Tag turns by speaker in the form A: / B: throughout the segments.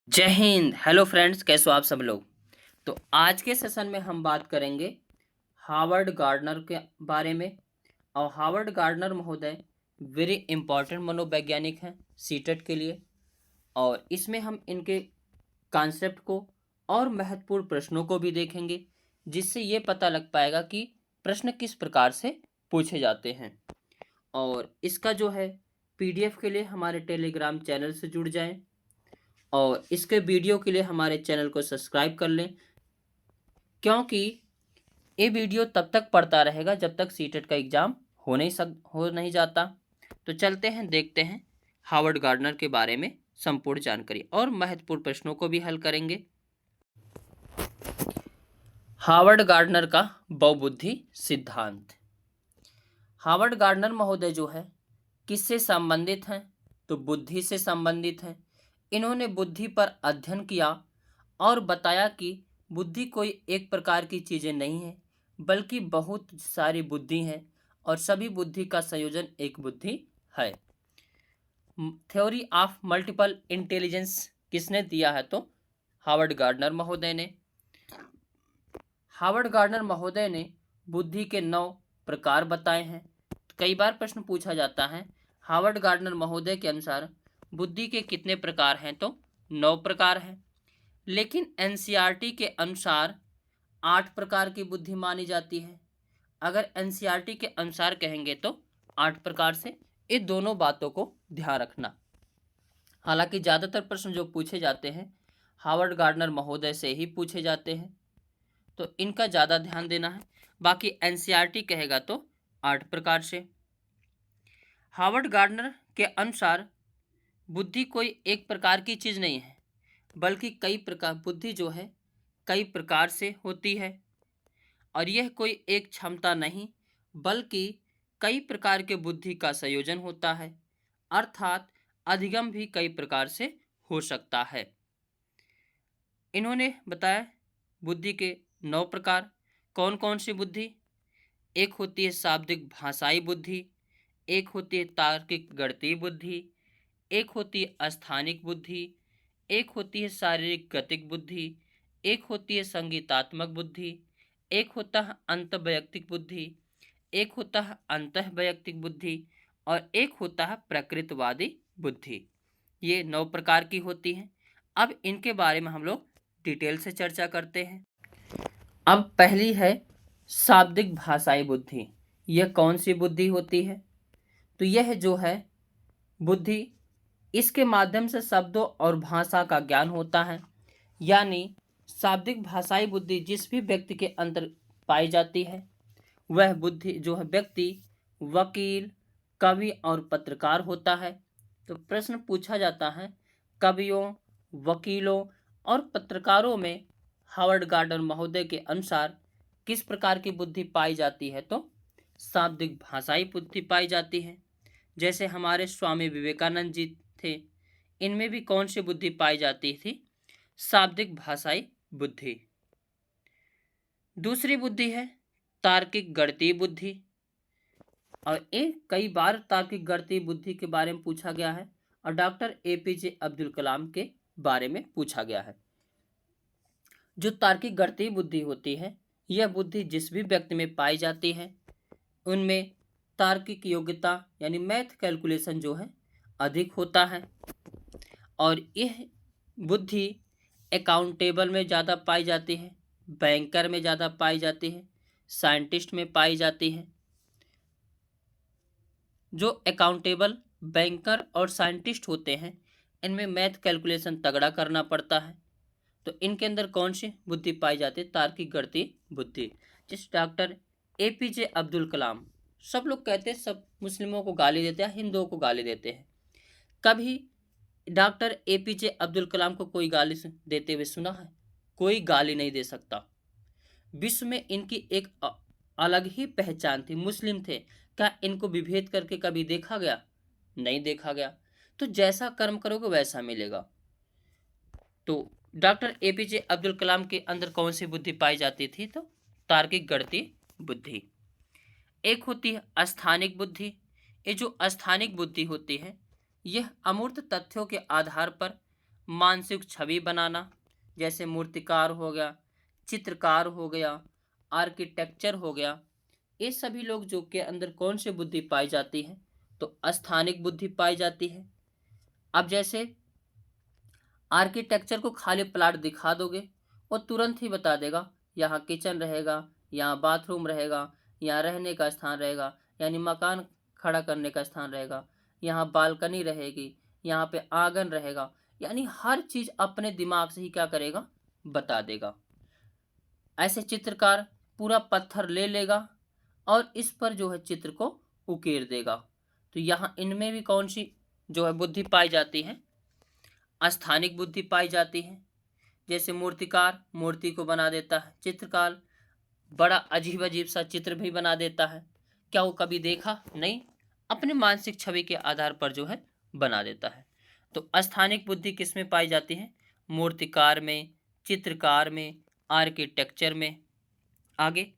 A: जय Hind. Hello friends, कैसे हो आप सब लोग। तो आज के सेशन में हम बात करेंगे हार्वर्ड गार्डनर के बारे में। और हार्वर्ड गार्डनर महोदय वेरी इंपॉर्टेंट मनोवैज्ञानिक हैं सीटेट के लिए। और इसमें हम इनके कॉन्सेप्ट को और महत्वपूर्ण प्रश्नों को भी देखेंगे, जिससे ये पता लग पाएगा कि प्रश्न किस प्रकार से पूछे जाते हैं। और इसका जो है पीडीएफ के लिए हमारे टेलीग्राम चैनल से जुड़ जाएं और इसके वीडियो के लिए हमारे चैनल को सब्सक्राइब कर लें, क्योंकि ये वीडियो तब तक पढ़ता रहेगा जब तक सीटेट का एग्ज़ाम हो नहीं जाता। तो चलते हैं, देखते हैं हार्वर्ड गार्डनर के बारे में संपूर्ण जानकारी और महत्वपूर्ण प्रश्नों को भी हल करेंगे। हार्वर्ड गार्डनर का बहुबुद्धि सिद्धांत। हार्वर्ड गार्डनर महोदय जो है किससे संबंधित हैं? तो बुद्धि से संबंधित हैं। इन्होंने बुद्धि पर अध्ययन किया और बताया कि बुद्धि कोई एक प्रकार की चीज़ें नहीं है, बल्कि बहुत सारी बुद्धि हैं और सभी बुद्धि का संयोजन एक बुद्धि है। थ्योरी ऑफ मल्टीपल इंटेलिजेंस किसने दिया है? तो हार्वर्ड गार्डनर महोदय ने। हार्वर्ड गार्डनर महोदय ने बुद्धि के 9 प्रकार बताए हैं। कई बार प्रश्न पूछा जाता है हार्वर्ड गार्डनर महोदय के अनुसार बुद्धि के कितने प्रकार हैं? तो 9 प्रकार हैं। लेकिन एनसीईआरटी के अनुसार 8 प्रकार की बुद्धि मानी जाती है। अगर एनसीईआरटी के अनुसार कहेंगे तो 8 प्रकार से। ये दोनों बातों को ध्यान रखना। हालांकि ज़्यादातर प्रश्न जो पूछे जाते हैं हार्वर्ड गार्डनर महोदय से ही पूछे जाते हैं, तो इनका ज़्यादा ध्यान देना है। बाकी एनसीईआरटी कहेगा तो 8 प्रकार से। हार्वर्ड गार्डनर के अनुसार बुद्धि कोई एक प्रकार की चीज़ नहीं है, बल्कि कई प्रकार बुद्धि जो है कई प्रकार से होती है। और यह कोई एक क्षमता नहीं, बल्कि कई प्रकार के बुद्धि का संयोजन होता है। अर्थात अधिगम भी कई प्रकार से हो सकता है। इन्होंने बताया बुद्धि के 9 प्रकार। कौन कौन सी बुद्धि? एक होती है शाब्दिक भाषाई बुद्धि, एक होती है तार्किक गणितीय बुद्धि, एक होती है स्थानिक बुद्धि, एक होती है शारीरिक गतिक बुद्धि, एक होती है संगीतात्मक बुद्धि, एक होता है अंतर्वैयक्तिक बुद्धि, एक होता है अंतःवैयक्तिक बुद्धि और एक होता है प्रकृतिवादी बुद्धि। ये 9 प्रकार की होती हैं। अब इनके बारे में हम लोग डिटेल से चर्चा करते हैं। अब पहली है शाब्दिक भाषाई बुद्धि। यह कौन सी बुद्धि होती है? तो यह जो है बुद्धि, इसके माध्यम से शब्दों और भाषा का ज्ञान होता है। यानी शाब्दिक भाषाई बुद्धि जिस भी व्यक्ति के अंदर पाई जाती है, वह बुद्धि जो है व्यक्ति वकील, कवि और पत्रकार होता है। तो प्रश्न पूछा जाता है कवियों, वकीलों और पत्रकारों में हार्वर्ड गार्डनर महोदय के अनुसार किस प्रकार की बुद्धि पाई जाती है? तो शाब्दिक भाषाई बुद्धि पाई जाती है। जैसे हमारे स्वामी विवेकानंद जी थे, इनमें भी कौन सी बुद्धि पाई जाती थी? शाब्दिक भाषाई बुद्धि। दूसरी बुद्धि है तार्किक गणितीय बुद्धि। और एक कई बार तार्किक गणितीय बुद्धि के बारे में पूछा गया है और डॉक्टर एपीजे अब्दुल कलाम के बारे में पूछा गया है। जो तार्किक गणितीय बुद्धि होती है, यह बुद्धि जिस भी व्यक्ति में पाई जाती है, उनमें तार्किक योग्यता यानी मैथ कैलकुलेशन जो है अधिक होता है। और यह बुद्धि अकाउंटेबल में ज़्यादा पाई जाती है, बैंकर में ज़्यादा पाई जाती है, साइंटिस्ट में पाई जाती है। जो अकाउंटेबल, बैंकर और साइंटिस्ट होते हैं, इनमें मैथ कैलकुलेशन तगड़ा करना पड़ता है। तो इनके अंदर कौन सी बुद्धि पाई जाती है? तार्किक गणितीय बुद्धि। जिस डॉक्टर एपीजे अब्दुल कलाम, सब लोग कहते हैं, सब मुस्लिमों को गाली देते हैं, हिंदुओं को गाली देते हैं, कभी डॉक्टर एपीजे अब्दुल कलाम को कोई गाली देते हुए सुना है? कोई गाली नहीं दे सकता। विश्व में इनकी एक अलग ही पहचान थी। मुस्लिम थे, क्या इनको विभेद करके कभी देखा गया? नहीं देखा गया। तो जैसा कर्म करोगे वैसा मिलेगा। तो डॉक्टर एपीजे अब्दुल कलाम के अंदर कौन सी बुद्धि पाई जाती थी? तो तार्किक गणितीय बुद्धि। एक होती है स्थानिक बुद्धि। ये जो स्थानिक बुद्धि होती है, यह अमूर्त तथ्यों के आधार पर मानसिक छवि बनाना, जैसे मूर्तिकार हो गया, चित्रकार हो गया, आर्किटेक्चर हो गया। ये सभी लोग जो के अंदर कौन सी बुद्धि पाई जाती है? तो स्थानिक बुद्धि पाई जाती है। अब जैसे आर्किटेक्चर को खाली प्लाट दिखा दोगे, वो तुरंत ही बता देगा यहाँ किचन रहेगा, यहाँ बाथरूम रहेगा, यहाँ रहने का स्थान रहेगा, यानी मकान खड़ा करने का स्थान रहेगा, यहाँ बालकनी रहेगी, यहाँ पे आंगन रहेगा, यानी हर चीज अपने दिमाग से ही क्या करेगा? बता देगा। ऐसे चित्रकार पूरा पत्थर ले लेगा और इस पर जो है चित्र को उकेर देगा। तो यहाँ इनमें भी कौन सी जो है बुद्धि पाई जाती है? स्थानिक बुद्धि पाई जाती है। जैसे मूर्तिकार मूर्ति को बना देता है, चित्रकार बड़ा अजीब अजीब सा चित्र भी बना देता है। क्या वो कभी देखा? नहीं, अपने मानसिक छवि के आधार पर जो है बना देता है। तो स्थानिक बुद्धि किस में पाई जाती है? मूर्तिकार में, चित्रकार में, आर्किटेक्चर में। आगे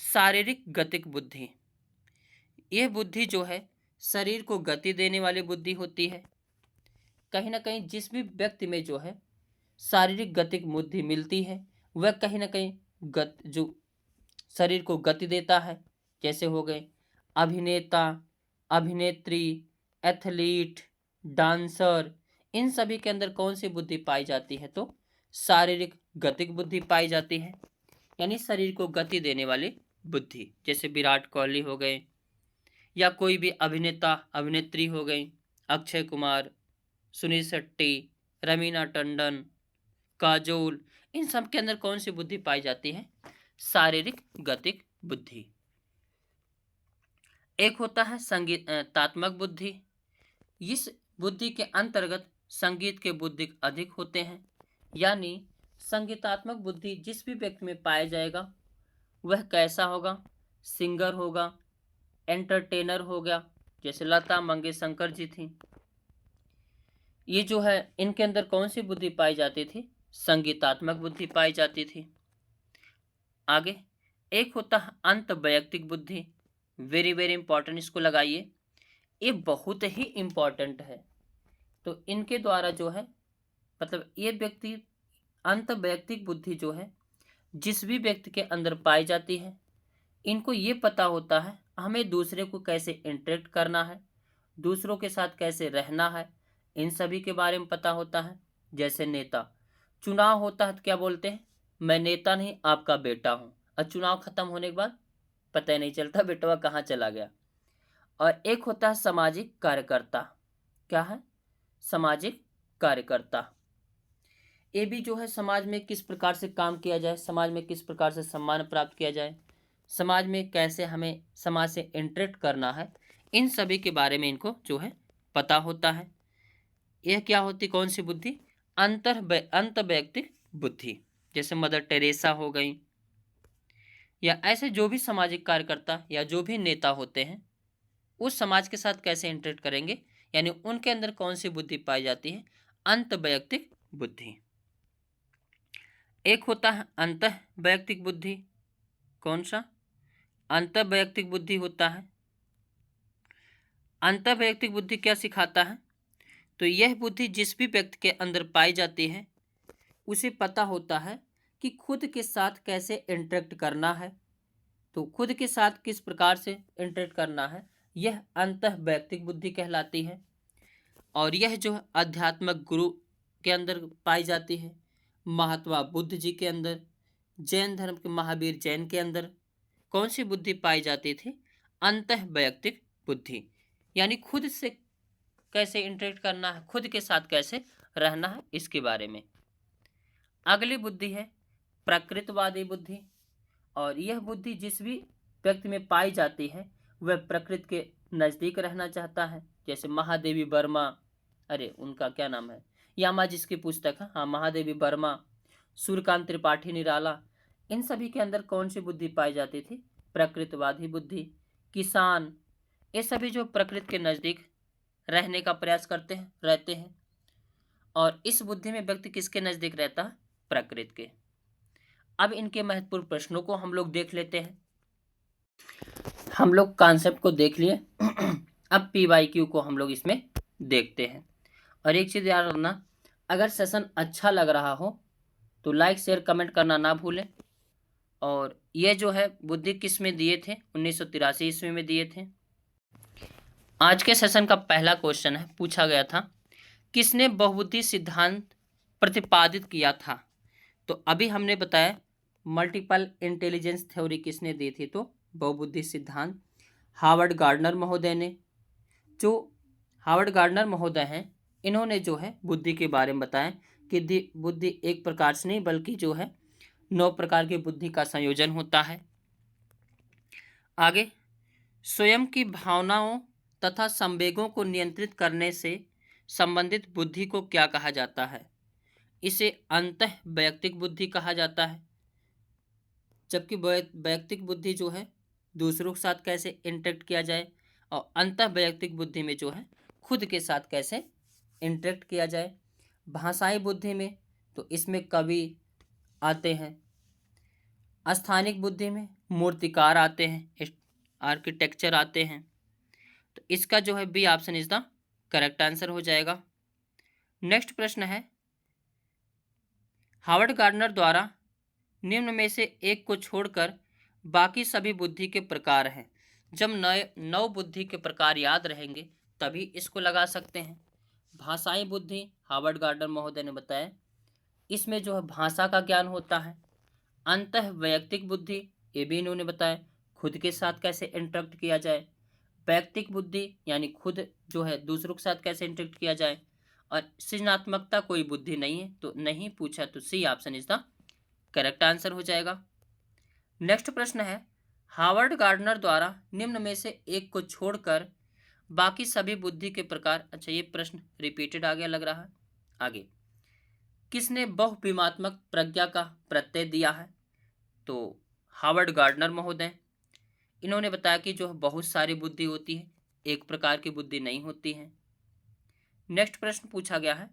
A: शारीरिक गतिक बुद्धि। यह बुद्धि जो है शरीर को गति देने वाली बुद्धि होती है। कहीं ना कहीं जिस भी व्यक्ति में जो है शारीरिक गतिक बुद्धि मिलती है, वह कहीं ना कहीं जो शरीर को गति देता है। जैसे हो गए अभिनेता, अभिनेत्री, एथलीट, डांसर, इन सभी के अंदर कौन सी बुद्धि पाई जाती है? तो शारीरिक गतिक बुद्धि पाई जाती है, यानी शरीर को गति देने वाली बुद्धि। जैसे विराट कोहली हो गए, या कोई भी अभिनेता अभिनेत्री हो गई, अक्षय कुमार, सुनील शेट्टी, रवीना टंडन, काजोल, इन सब के अंदर कौन सी बुद्धि पाई जाती है? शारीरिक गतिक बुद्धि। एक होता है संगीतात्मक बुद्धि। इस बुद्धि के अंतर्गत संगीत के बुद्धि अधिक होते हैं, यानी संगीतात्मक बुद्धि जिस भी व्यक्ति में पाया जाएगा वह कैसा होगा? सिंगर होगा, एंटरटेनर हो गया, जैसे लता मंगेशकर जी थी। ये जो है इनके अंदर कौन सी बुद्धि पाई जाती थी? संगीतात्मक बुद्धि पाई जाती थी। आगे एक होता है अंत वैयक्तिक बुद्धि। वेरी वेरी इंपॉर्टेंट, इसको लगाइए, ये बहुत ही इंपॉर्टेंट है। तो इनके द्वारा जो है मतलब ये व्यक्ति अंत वैयक्तिक बुद्धि जो है जिस भी व्यक्ति के अंदर पाई जाती है, इनको ये पता होता है हमें दूसरे को कैसे इंटरेक्ट करना है, दूसरों के साथ कैसे रहना है, इन सभी के बारे में पता होता है। जैसे नेता, चुनाव होता है तो क्या बोलते हैं? मैं नेता नहीं, आपका बेटा हूँ। और चुनाव खत्म होने के बाद पता ही नहीं चलता बेटवा कहाँ चला गया। और एक होता है सामाजिक कार्यकर्ता। क्या है? सामाजिक कार्यकर्ता। ये भी जो है समाज में किस प्रकार से काम किया जाए, समाज में किस प्रकार से सम्मान प्राप्त किया जाए, समाज में कैसे हमें समाज से इंटरेक्ट करना है, इन सभी के बारे में इनको जो है पता होता है। यह क्या होती? कौन सी बुद्धि? अंत वैयक्तिक बुद्धि। जैसे मदर टेरेसा हो गई, या ऐसे जो भी सामाजिक कार्यकर्ता या जो भी नेता होते हैं उस समाज के साथ कैसे इंटरेक्ट करेंगे, यानी उनके अंदर कौन सी बुद्धि पाई जाती है? अंत वैयक्तिक बुद्धि। एक होता है अंत वैयक्तिक बुद्धि। कौन सा? अंत वैयक्तिक बुद्धि होता है। अंत वैयक्तिक बुद्धि क्या सिखाता है? तो यह बुद्धि जिस भी व्यक्ति के अंदर पाई जाती है उसे पता होता है कि खुद के साथ कैसे इंटरेक्ट करना है, तो खुद के साथ किस प्रकार से इंटरेक्ट करना है, यह अंतः वैयक्तिक बुद्धि कहलाती है। और यह जो आध्यात्मिक गुरु के अंदर पाई जाती है, महात्मा बुद्ध जी के अंदर, जैन धर्म के महावीर जैन के अंदर कौन सी बुद्धि पाई जाती थी? अंतः वैयक्तिक बुद्धि, यानी खुद से कैसे इंटरेक्ट करना है, खुद के साथ कैसे रहना है, इसके बारे में। अगली बुद्धि है प्रकृतिवादी बुद्धि। और यह बुद्धि जिस भी व्यक्ति में पाई जाती है वह प्रकृति के नज़दीक रहना चाहता है। जैसे महादेवी वर्मा, अरे उनका क्या नाम है, यामा जिसकी पुस्तक है, हाँ, महादेवी वर्मा, सूर्यकांत त्रिपाठी निराला, इन सभी के अंदर कौन सी बुद्धि पाई जाती थी? प्रकृतिवादी बुद्धि। किसान, ये सभी जो प्रकृति के नज़दीक रहने का प्रयास रहते हैं। और इस बुद्धि में व्यक्ति किसके नज़दीक रहता है? प्रकृति के। अब इनके महत्वपूर्ण प्रश्नों को हम लोग देख लेते हैं। हम लोग कॉन्सेप्ट को देख लिए अब PYQ को हम लोग इसमें देखते हैं। और एक चीज़ याद रखना, अगर सेशन अच्छा लग रहा हो तो लाइक शेयर कमेंट करना ना भूलें। और ये जो है बुद्धि किस में दिए थे, 1983 ईस्वी में दिए थे। आज के सेशन का पहला क्वेश्चन है, पूछा गया था किसने बहुबुद्धि सिद्धांत प्रतिपादित किया था। तो अभी हमने बताया मल्टीपल इंटेलिजेंस थ्योरी किसने दी थी, तो बहुबुद्धि सिद्धांत हार्वर्ड गार्डनर महोदय ने। जो हार्वर्ड गार्डनर महोदय हैं, इन्होंने जो है बुद्धि के बारे में बताया कि बुद्धि एक प्रकार से नहीं बल्कि जो है 9 प्रकार की बुद्धि का संयोजन होता है। आगे, स्वयं की भावनाओं तथा संवेगों को नियंत्रित करने से संबंधित बुद्धि को क्या कहा जाता है। इसे अंतः वैयक्तिक बुद्धि कहा जाता है। जबकि वैयक्तिक बुद्धि जो है दूसरों के साथ कैसे इंटरेक्ट किया जाए, और अंतः वैयक्तिक बुद्धि में जो है खुद के साथ कैसे इंटरेक्ट किया जाए। भाषाई बुद्धि में तो इसमें कवि आते हैं। स्थानिक बुद्धि में मूर्तिकार आते हैं, आर्किटेक्चर आते हैं। तो इसका जो है B option is the correct answer हो जाएगा। नेक्स्ट प्रश्न है, हार्वर्ड गार्डनर द्वारा निम्न में से एक को छोड़कर बाकी सभी बुद्धि के प्रकार हैं। जब नए 9 बुद्धि के प्रकार याद रहेंगे तभी इसको लगा सकते हैं। भाषाई बुद्धि हार्वर्ड गार्डनर महोदय ने बताया, इसमें जो है भाषा का ज्ञान होता है। अंतः वैयक्तिक बुद्धि, ये भी इन्होंने बताया खुद के साथ कैसे इंटरेक्ट किया जाए। वैयक्तिक बुद्धि यानी खुद जो है दूसरों के साथ कैसे इंटरेक्ट किया जाए। और सृजनात्मकता कोई बुद्धि नहीं है, तो नहीं पूछा तो C option is the correct answer हो जाएगा। नेक्स्ट प्रश्न है, हार्वर्ड गार्डनर द्वारा निम्न में से एक को छोड़कर बाकी सभी बुद्धि के प्रकार, अच्छा ये प्रश्न रिपीटेड आ गया लग रहा है। आगे, किसने बहुविमात्मक प्रज्ञा का प्रत्यय दिया है। तो हार्वर्ड गार्डनर महोदय, इन्होंने बताया कि जो बहुत सारी बुद्धि होती है, एक प्रकार की बुद्धि नहीं होती है। नेक्स्ट प्रश्न पूछा गया है,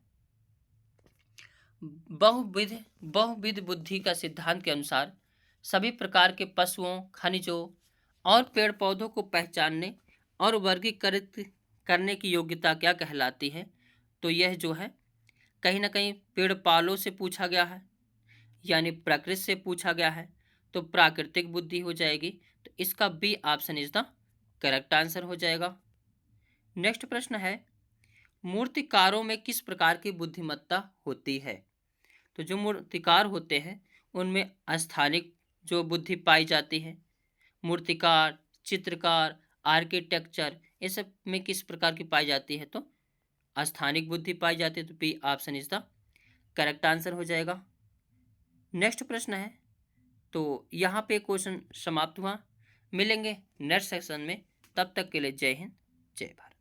A: बहुविध बुद्धि का सिद्धांत के अनुसार सभी प्रकार के पशुओं, खनिजों और पेड़ पौधों को पहचानने और वर्गीकृत करने की योग्यता क्या कहलाती है। तो यह जो है कहीं ना कहीं पेड़ पालों से पूछा गया है, यानी प्रकृति से पूछा गया है, तो प्राकृतिक बुद्धि हो जाएगी। तो इसका B option is the correct answer हो जाएगा। नेक्स्ट प्रश्न है, मूर्तिकारों में किस प्रकार की बुद्धिमत्ता होती है। तो जो मूर्तिकार होते हैं उनमें स्थानिक जो बुद्धि पाई जाती है। मूर्तिकार, चित्रकार, आर्किटेक्चर, ये सब में किस प्रकार की पाई जाती है, तो स्थानिक बुद्धि पाई जाती है। तो B option is the correct answer हो जाएगा। नेक्स्ट प्रश्न है, तो यहाँ पे क्वेश्चन समाप्त हुआ। मिलेंगे नेक्स्ट सेक्शन में, तब तक के लिए जय हिंद, जय भारत।